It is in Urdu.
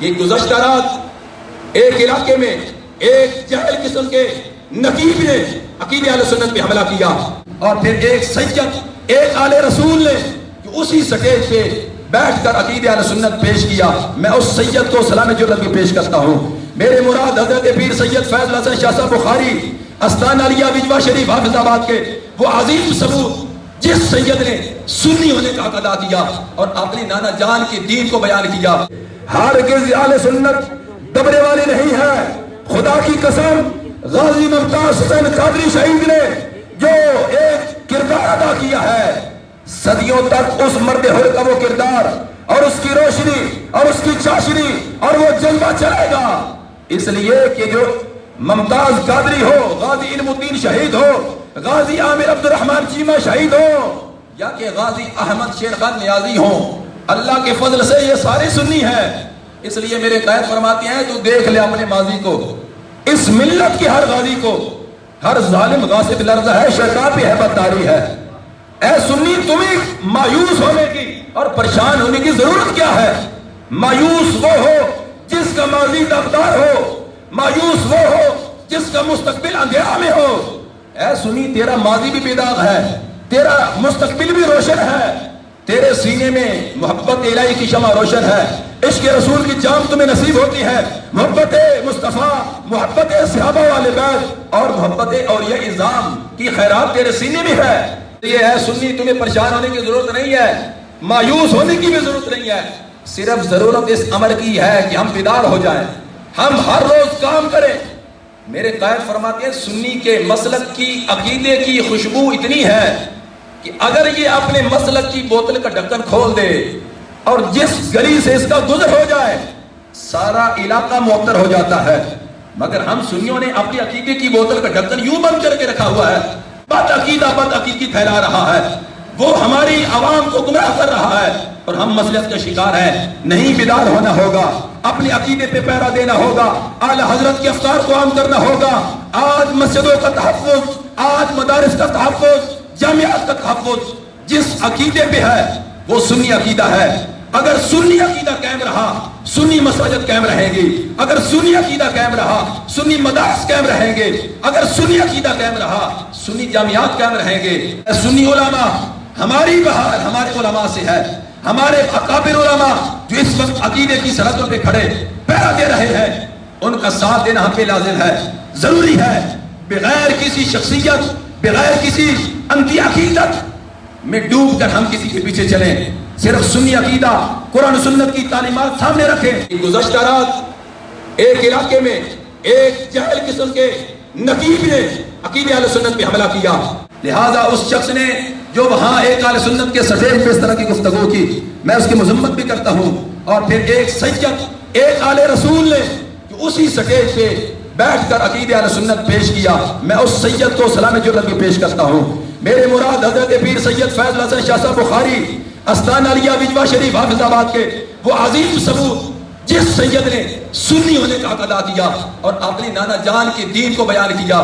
یہ گزشتہ رات ایک علاقے میں ایک جاہل قسم کے نقیب نے عقیدہ اہل سنت پہ حملہ کیا، اور پھر ایک سید ایک آل رسول نے جو اسی سٹیج پہ بیٹھ کر عقیدہ اہل سنت پیش کیا۔ میں اس سید کو سلام جرت بھی پیش کرتا ہوں۔ میرے مراد حضرت پیر سید فیض الحسن شاہ صاحب بخاری استان علیہ وجوہ شریف حافظ آباد کے وہ عظیم ثبوت جس سید نے سنی ہونے کا حق ادا کیا اور اپنی نانا جان کے دین کو بیان کیا۔ ہرگز اہل سنت دبنے والی نہیں ہے۔ خدا کی قسم، غازی ممتاز حسین قادری شہید نے جو ایک کردار ادا کیا ہے، صدیوں تک اس مرد حر کا وہ کردار اور اس کی روشنی اور اس کی چاشنی اور وہ جلوہ چلے گا، اس لیے کہ جو ممتاز قادری ہو، غازی علم الدین شہید ہو، غازی عامر عبد الرحمن چیمہ شہید ہو، یا کہ غازی احمد شیر خان نیازی ہوں، اللہ کے فضل سے یہ سارے سنی ہیں۔ اس لیے میرے قائد فرماتے ہیں تو دیکھ لے اپنے ماضی کو، اس ملت کے ہر غازی کو، ہر ظالم غاصب لرزہ ہے، شیطان پہ ہیبت داری ہے۔ اے سنی، تمہیں مایوس ہونے کی اور پریشان ہونے کی ضرورت کیا ہے؟ مایوس وہ ہو جس کا ماضی داغدار ہو، مایوس وہ ہو جس کا مستقبل اندھیرا میں ہو۔ اے سنی، تیرا ماضی بھی بیداغ ہے، تیرا مستقبل بھی روشن ہے، تیرے سینے میں محبت الہی کی شمع روشن ہے، عشق رسول کی جام تمہیں نصیب ہوتی ہے، محبت مصطفیٰ، محبت صحابہ والے بیت اور محبت اولیاء اعظام کی خیرات تیرے سینے میں ہے۔ یہ ہے سنی، تمہیں پریشان ہونے کی ضرورت نہیں ہے، مایوس ہونے کی بھی ضرورت نہیں ہے، صرف ضرورت اس امر کی ہے کہ ہم بیدار ہو جائیں، ہم ہر روز کام کریں۔ میرے قائد فرماتے ہیں سنی کے مسلک کی عقیدے کی خوشبو اتنی ہے کہ اگر یہ اپنے مسلک کی بوتل کا ڈھکن کھول دے اور جس گلی سے اس کا گزر ہو جائے سارا علاقہ معطر ہو جاتا ہے، مگر ہم سنیوں نے اپنی عقیدے کی بوتل کا ڈھکن یوں بند کر کے رکھا ہوا ہے، بد عقیدگی پھیلا رہا ہے، وہ ہماری عوام کو گمراہ کر رہا ہے اور ہم مصلحت کا شکار ہیں۔ نہیں، بیدار ہونا ہوگا، اپنے عقیدے پہ پیرا دینا ہوگا، اعلی حضرت کے افکار کو عام کرنا ہوگا۔ آج مسجدوں کا تحفظ، آج مدارس کا تحفظ، جامعات کا تحفظ جس عقیدے پہ ہے وہ سنی عقیدہ ہے۔ اگر سنی عقیدہ قائم رہا سنی مساجد قائم رہیں گی، اگر سنی عقیدہ قائم رہا سنی مدارس قائم رہیں گے، اگر سنی عقیدہ قائم رہا سنی جامعات قائم رہیں گے۔ سنی علماء، ہماری بہار ہمارے علماء سے ہے، ہمارے اکابر علماء جو اس وقت عقیدے کی سرحدوں پہ کھڑے پہرا دے رہے ہیں، ان کا ساتھ دینا ہم پہ لازم ہے، ضروری ہے۔ بغیر کسی شخصیت، بغیر کسی انتی عقیدت میں ڈوب کر ہم کسی کے پیچھے چلیں، صرف سنی عقیدہ قرآن و سنت کی تعلیمات سامنے رکھیں۔ گزشتہ رات ایک علاقے میں ایک جاہل قسم کے نقیب نے عقیدہ اہل سنت پہ حملہ کیا، لہذا اس شخص نے جو وہاں ایک اہل سنت کے سٹیج پہ اس طرح کی گفتگو کی، میں اس کی مذمت بھی کرتا ہوں۔ اور پھر ایک سید ایک آل رسول نے جو اسی سٹیج پہ بیٹھ کر عقیدہ اہل سنت پیش کیا، میں اس سید کو سلام جرت بھی پیش کرتا ہوں۔ میرے مراد حضرت پیر سید فیض الحسن شاہ صاحب بخاری استان علیہ وجوہ شریف حافظ آباد کے وہ عظیم ثبوت جس سید نے سنی ہونے کا حق ادا کیا اور اپنی نانا جان کے دین کو بیان کیا۔